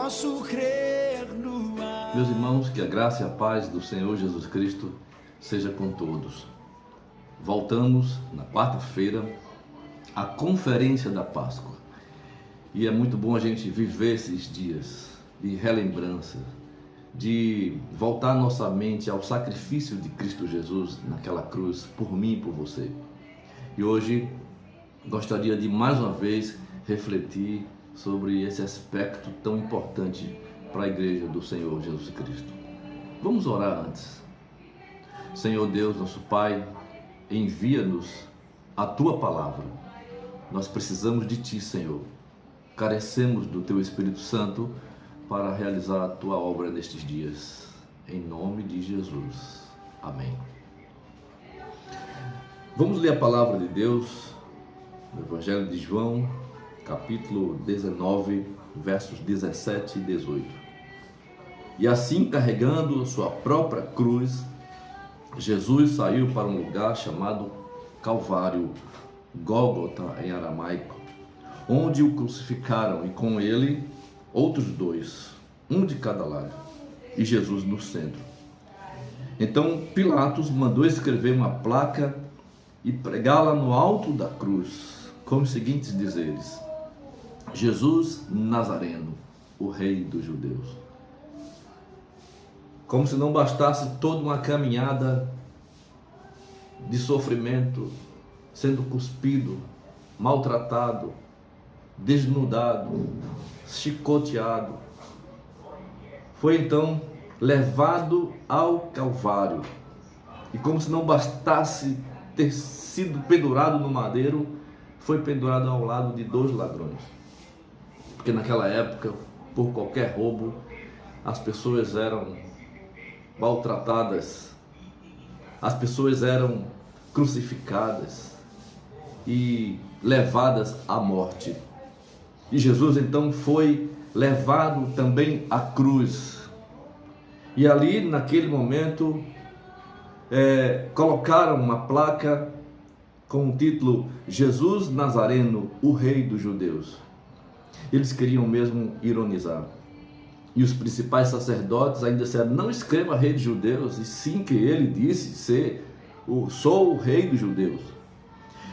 posso crer no ar. Meus irmãos, que a graça e a paz do Senhor Jesus Cristo seja com todos. Voltamos na quarta-feira à conferência da Páscoa. E é muito bom a gente viver esses dias de relembrança, de voltar nossa mente ao sacrifício de Cristo Jesus naquela cruz, por mim e por você. E hoje gostaria de mais uma vez refletir sobre esse aspecto tão importante para a igreja do Senhor Jesus Cristo. Vamos orar antes. Senhor Deus, nosso Pai, envia-nos a Tua palavra. Nós precisamos de Ti, Senhor. Carecemos do Teu Espírito Santo para realizar a Tua obra nestes dias. Em nome de Jesus. Amém. Vamos ler a palavra de Deus no Evangelho de João, capítulo 19, versos 17 e 18. E assim, carregando sua própria cruz, Jesus saiu para um lugar chamado Calvário, Gólgota em aramaico, onde o crucificaram e com ele outros dois, um de cada lado, e Jesus no centro. Então Pilatos mandou escrever uma placa e pregá-la no alto da cruz, com os seguintes dizeres: Jesus Nazareno, o Rei dos Judeus. Como se não bastasse toda uma caminhada de sofrimento, sendo cuspido, maltratado, desnudado, chicoteado, foi então levado ao Calvário. E como se não bastasse ter sido pendurado no madeiro, foi pendurado ao lado de dois ladrões. Porque naquela época, por qualquer roubo, as pessoas eram maltratadas, as pessoas eram crucificadas e levadas à morte. E Jesus então foi levado também à cruz. E ali, naquele momento, colocaram uma placa com o título Jesus Nazareno, o Rei dos Judeus. Eles queriam mesmo ironizar. E os principais sacerdotes ainda disseram: não escreva Rei dos Judeus, e sim que ele disse sou o Rei dos Judeus.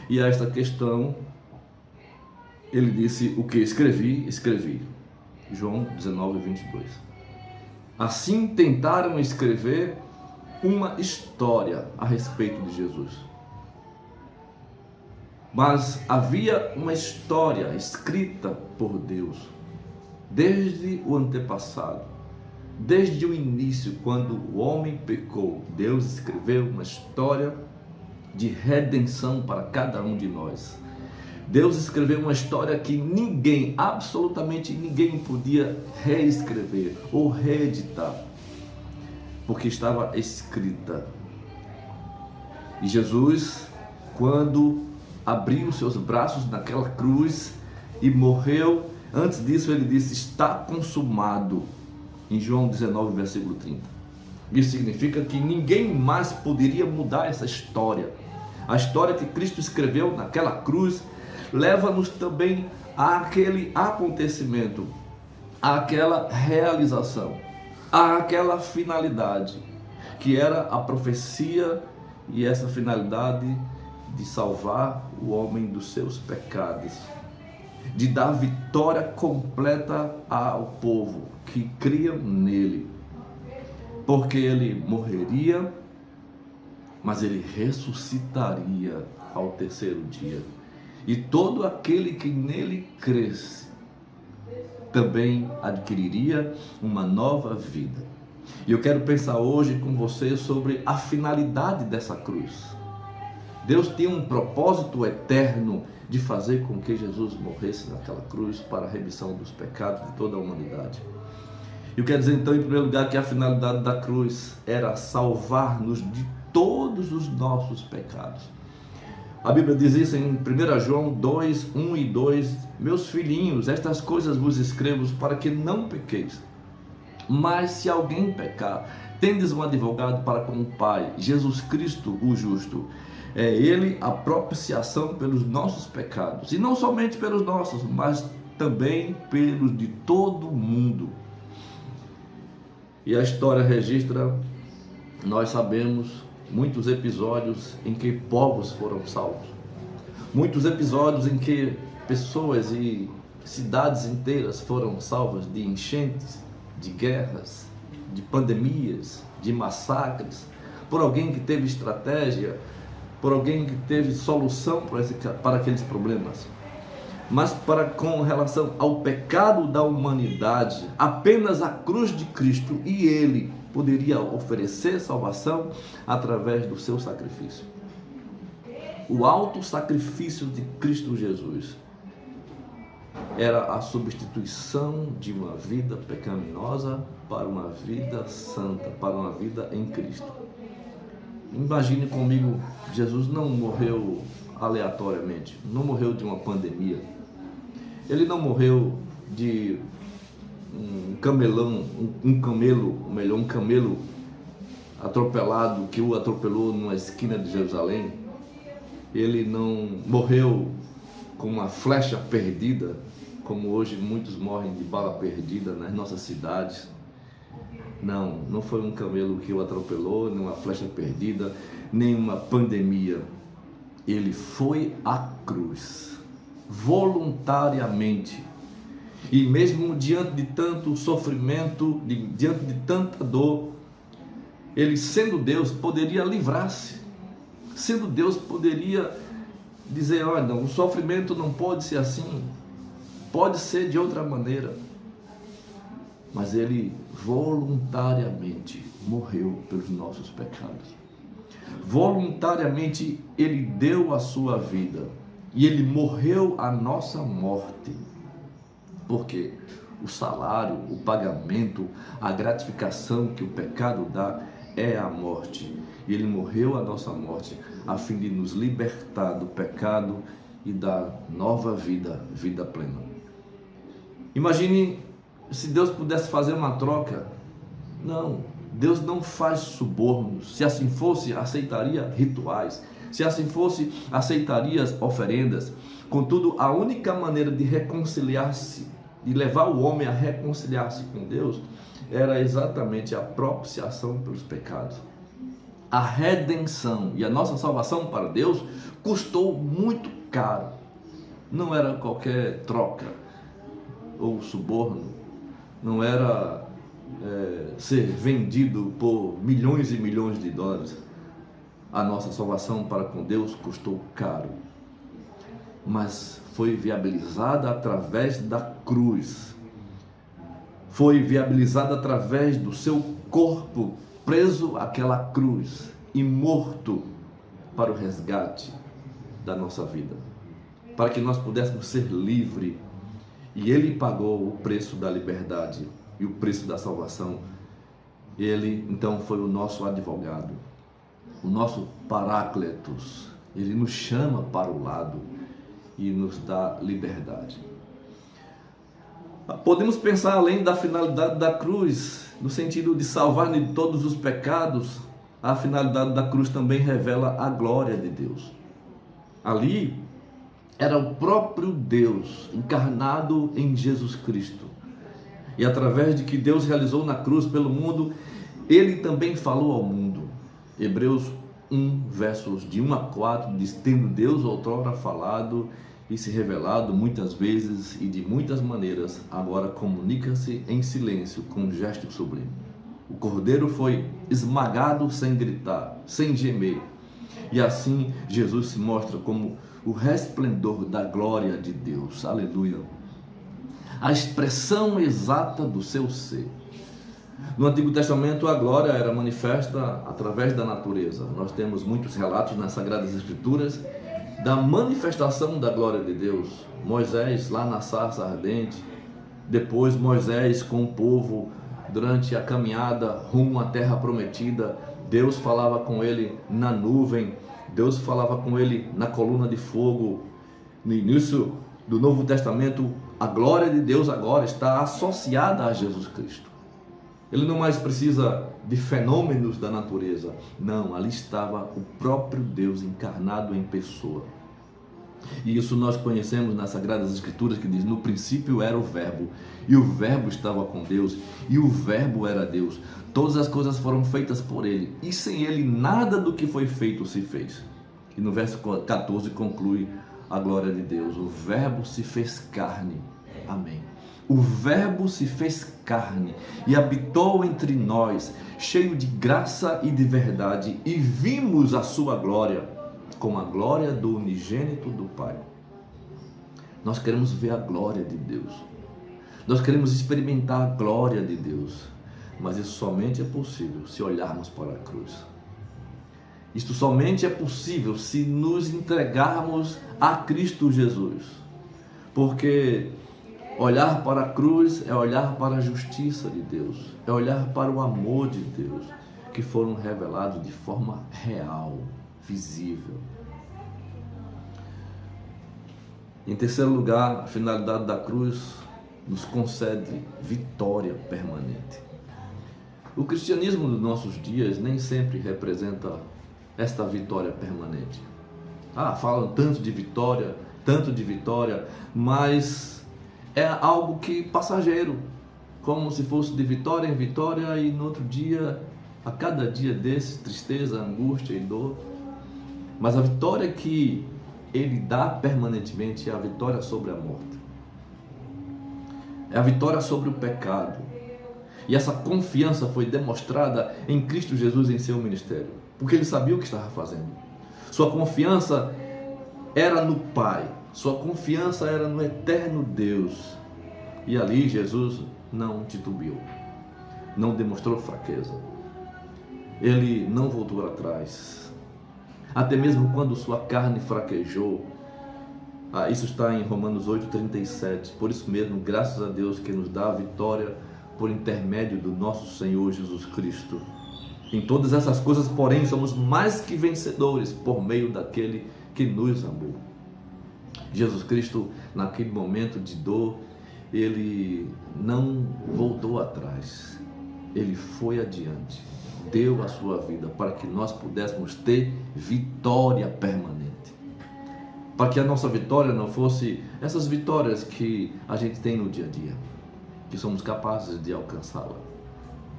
E a esta questão ele disse: o que escrevi. João 19, 22. Assim tentaram escrever uma história a respeito de Jesus. Mas havia uma história escrita por Deus desde o antepassado, desde o início, quando o homem pecou. Deus escreveu uma história de redenção para cada um de nós. Deus escreveu uma história que ninguém, absolutamente ninguém, podia reescrever ou reeditar, porque estava escrita. E Jesus, quando abriu seus braços naquela cruz e morreu, antes disso ele disse: está consumado, em João 19, versículo 30. Isso significa que ninguém mais poderia mudar essa história. A história que Cristo escreveu naquela cruz leva-nos também àquele acontecimento, àquela realização, àquela finalidade, que era a profecia, e essa finalidade de salvar o homem dos seus pecados, de dar vitória completa ao povo que cria nele, porque ele morreria, mas ele ressuscitaria ao terceiro dia, e todo aquele que nele cresce também adquiriria uma nova vida. E eu quero pensar hoje com você sobre a finalidade dessa cruz. Deus tinha um propósito eterno de fazer com que Jesus morresse naquela cruz para a remissão dos pecados de toda a humanidade. Eu quero dizer então, em primeiro lugar, que a finalidade da cruz era salvar-nos de todos os nossos pecados. A Bíblia diz isso em 1 João 2, 1 e 2: meus filhinhos, estas coisas vos escrevo para que não pequeis. Mas se alguém pecar, tendes um advogado para com o Pai, Jesus Cristo o justo. É ele a propiciação pelos nossos pecados, e não somente pelos nossos, mas também pelos de todo mundo. E a história registra, nós sabemos, muitos episódios em que povos foram salvos. Muitos episódios em que pessoas e cidades inteiras foram salvas de enchentes, de guerras, de pandemias, de massacres, por alguém que teve estratégia, por alguém que teve solução para aqueles problemas. Mas com relação ao pecado da humanidade, apenas a cruz de Cristo e Ele poderia oferecer salvação através do seu sacrifício. O alto sacrifício de Cristo Jesus era a substituição de uma vida pecaminosa para uma vida santa, para uma vida em Cristo. Imagine comigo, Jesus não morreu aleatoriamente, não morreu de uma pandemia. Ele não morreu de um camelo atropelado que o atropelou numa esquina de Jerusalém. Ele não morreu com uma flecha perdida, como hoje muitos morrem de bala perdida nas nossas cidades. Não foi um camelo que o atropelou, nem uma flecha perdida, nem uma pandemia. Ele foi à cruz, voluntariamente. E mesmo diante de tanto sofrimento, diante de tanta dor, ele, sendo Deus, poderia livrar-se. Sendo Deus, poderia dizer: olha, o sofrimento não pode ser assim, pode ser de outra maneira. Mas ele voluntariamente morreu pelos nossos pecados. Voluntariamente ele deu a sua vida e ele morreu a nossa morte. Porque o salário, o pagamento, a gratificação que o pecado dá é a morte. E ele morreu a nossa morte a fim de nos libertar do pecado e da nova vida, vida plena. Imagine se Deus pudesse fazer uma troca. Não, Deus não faz subornos. Se assim fosse, aceitaria rituais. Se assim fosse, aceitaria oferendas. Contudo, a única maneira de reconciliar-se, de levar o homem a reconciliar-se com Deus, era exatamente a propiciação pelos pecados. A redenção e a nossa salvação para Deus custou muito caro. Não era qualquer troca ou suborno. Não era ser vendido por milhões e milhões de dólares. A nossa salvação para com Deus custou caro, mas foi viabilizada através da cruz. Foi viabilizada através do seu corpo preso àquela cruz e morto para o resgate da nossa vida, para que nós pudéssemos ser livres. E Ele pagou o preço da liberdade e o preço da salvação. Ele então foi o nosso advogado, o nosso parácletos. Ele nos chama para o lado e nos dá liberdade. Podemos pensar além da finalidade da cruz, no sentido de salvar de todos os pecados. A finalidade da cruz também revela a glória de Deus. Ali era o próprio Deus encarnado em Jesus Cristo. E através de que Deus realizou na cruz pelo mundo, Ele também falou ao mundo. Hebreus 1, versos de 1 a 4, diz: tendo Deus outrora falado e se revelado muitas vezes e de muitas maneiras, agora comunica-se em silêncio com um gesto sublime. O Cordeiro foi esmagado sem gritar, sem gemer. E assim Jesus se mostra como o resplendor da glória de Deus. Aleluia. A expressão exata do seu ser. No Antigo Testamento, a glória era manifesta através da natureza. Nós temos muitos relatos nas Sagradas Escrituras da manifestação da glória de Deus. Moisés lá na sarça ardente, depois Moisés com o povo durante a caminhada rumo à terra prometida. Deus falava com ele na nuvem, Deus falava com ele na coluna de fogo. No início do Novo Testamento, a glória de Deus agora está associada a Jesus Cristo. Ele não mais precisa de fenômenos da natureza. Não, ali estava o próprio Deus encarnado em pessoa. E isso nós conhecemos nas Sagradas Escrituras, que diz: no princípio era o Verbo, e o Verbo estava com Deus, e o Verbo era Deus. Todas as coisas foram feitas por Ele, e sem Ele nada do que foi feito se fez. E no verso 14 conclui a glória de Deus: o Verbo se fez carne. Amém. O Verbo se fez carne e habitou entre nós, cheio de graça e de verdade, e vimos a sua glória, como a glória do unigênito do Pai. Nós queremos ver a glória de Deus. Nós queremos experimentar a glória de Deus. Mas isso somente é possível se olharmos para a cruz. Isto somente é possível se nos entregarmos a Cristo Jesus. Porque olhar para a cruz é olhar para a justiça de Deus, é olhar para o amor de Deus, que foram revelados de forma real, visível. Em terceiro lugar, a finalidade da cruz nos concede vitória permanente. O cristianismo dos nossos dias nem sempre representa esta vitória permanente. Falam tanto de vitória, mas é algo que passageiro, como se fosse de vitória em vitória, e no outro dia, a cada dia desses, tristeza, angústia e dor. Mas a vitória que Ele dá permanentemente é a vitória sobre a morte. É a vitória sobre o pecado. E essa confiança foi demonstrada em Cristo Jesus em seu ministério, porque Ele sabia o que estava fazendo. Sua confiança era no Pai, sua confiança era no eterno Deus. E ali Jesus não titubeou, não demonstrou fraqueza. Ele não voltou atrás. Até mesmo quando sua carne fraquejou. Isso está em Romanos 8:37. Por isso mesmo, graças a Deus que nos dá a vitória por intermédio do nosso Senhor Jesus Cristo. Em todas essas coisas, porém, somos mais que vencedores por meio daquele que nos amou. Jesus Cristo, naquele momento de dor, Ele não voltou atrás. Ele foi adiante. Deu a sua vida para que nós pudéssemos ter vitória permanente. Para que a nossa vitória não fosse essas vitórias que a gente tem no dia a dia, que somos capazes de alcançá-la,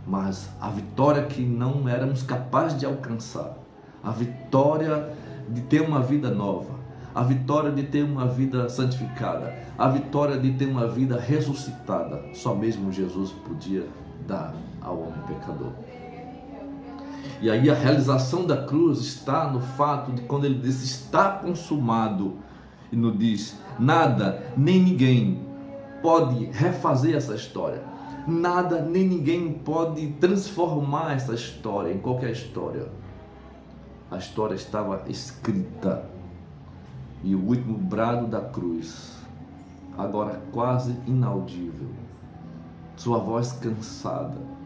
mas a vitória que não éramos capazes de alcançar, a vitória de ter uma vida nova, a vitória de ter uma vida santificada, a vitória de ter uma vida ressuscitada, só mesmo Jesus podia dar ao homem pecador. E aí a realização da cruz está no fato de quando Ele diz: está consumado, e nos diz: nada nem ninguém pode refazer essa história, nada nem ninguém pode transformar essa história em qualquer história. A história estava escrita, e o último brado da cruz, agora quase inaudível, sua voz cansada,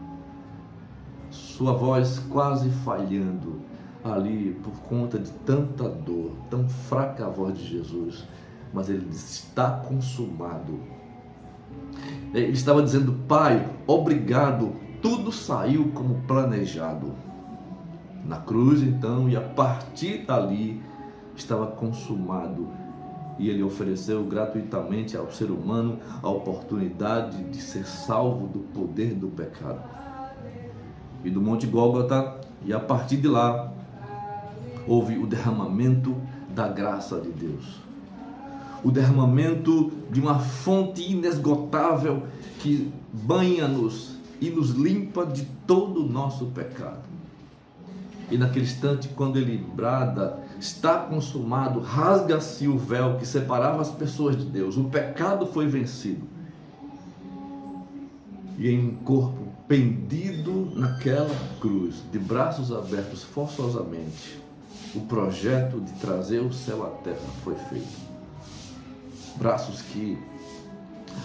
sua voz quase falhando ali por conta de tanta dor, tão fraca a voz de Jesus, mas Ele disse: está consumado. Ele estava dizendo: Pai, obrigado, tudo saiu como planejado. Na cruz então, e a partir dali estava consumado, e Ele ofereceu gratuitamente ao ser humano a oportunidade de ser salvo do poder do pecado. E do Monte Gólgota, e a partir de lá, houve o derramamento da graça de Deus. O derramamento de uma fonte inesgotável que banha-nos e nos limpa de todo o nosso pecado. E naquele instante, quando Ele brada: está consumado, rasga-se o véu que separava as pessoas de Deus. O pecado foi vencido. E em um corpo pendido naquela cruz, de braços abertos forçosamente, o projeto de trazer o céu à terra foi feito. Braços que,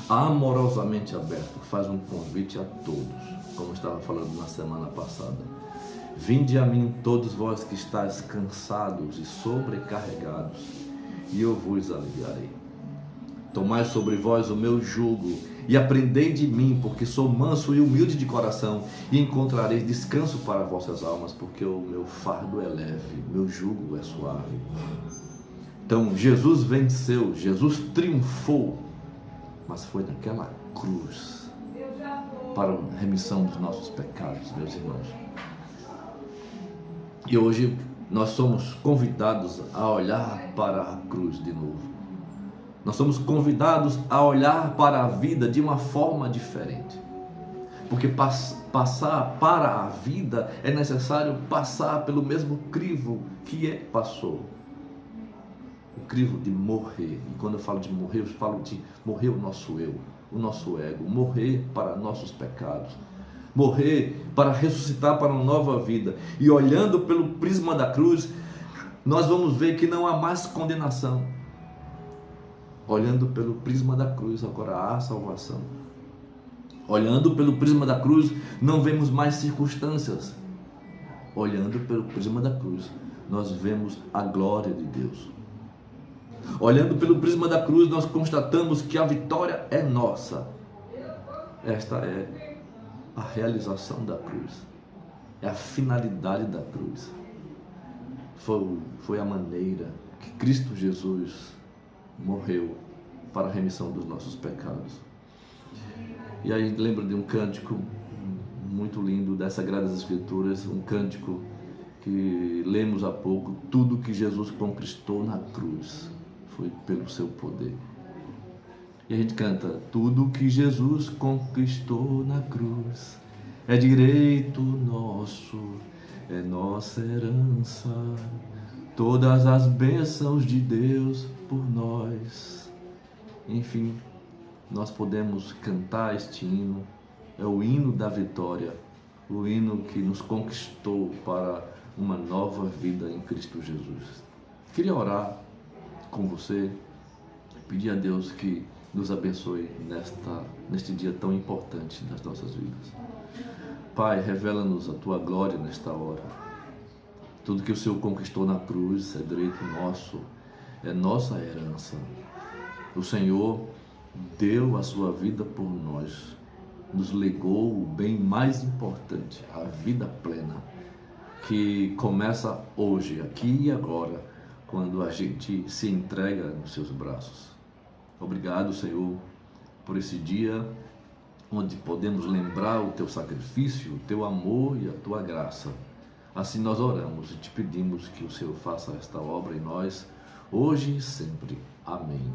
amorosamente abertos, faz um convite a todos, como eu estava falando na semana passada: vinde a mim todos vós que estáis cansados e sobrecarregados, e eu vos aliviarei. Tomai sobre vós o meu jugo e aprendei de mim, porque sou manso e humilde de coração, e encontrareis descanso para vossas almas, porque o meu fardo é leve, meu jugo é suave. Então Jesus venceu, Jesus triunfou, mas foi naquela cruz para a remissão dos nossos pecados, meus irmãos. E hoje nós somos convidados a olhar para a cruz de novo. Nós somos convidados a olhar para a vida de uma forma diferente. Porque passar para a vida é necessário passar pelo mesmo crivo que passou. O crivo de morrer. E quando eu falo de morrer, eu falo de morrer o nosso eu, o nosso ego, morrer para nossos pecados, morrer para ressuscitar para uma nova vida. E olhando pelo prisma da cruz, nós vamos ver que não há mais condenação. Olhando pelo prisma da cruz, agora há salvação. Olhando pelo prisma da cruz, não vemos mais circunstâncias. Olhando pelo prisma da cruz, nós vemos a glória de Deus. Olhando pelo prisma da cruz, nós constatamos que a vitória é nossa. Esta é a realização da cruz. É a finalidade da cruz. Foi a maneira que Cristo Jesus morreu para a remissão dos nossos pecados. E aí lembro de um cântico muito lindo das Sagradas Escrituras, um cântico que lemos há pouco: tudo que Jesus conquistou na cruz foi pelo seu poder. E a gente canta: tudo que Jesus conquistou na cruz é direito nosso, é nossa herança, todas as bênçãos de Deus por nós. Enfim, nós podemos cantar este hino, é o hino da vitória, o hino que nos conquistou para uma nova vida em Cristo Jesus. Queria orar com você, pedir a Deus que nos abençoe neste dia tão importante das nossas vidas. Pai, revela-nos a Tua glória nesta hora. Tudo que o Senhor conquistou na cruz é direito nosso, é nossa herança. O Senhor deu a sua vida por nós, nos legou o bem mais importante, a vida plena, que começa hoje, aqui e agora, quando a gente se entrega nos seus braços. Obrigado, Senhor, por esse dia onde podemos lembrar o Teu sacrifício, o Teu amor e a Tua graça. Assim nós oramos e te pedimos que o Senhor faça esta obra em nós, hoje e sempre. Amém.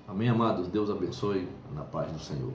Amém, amados. Deus abençoe, na paz do Senhor.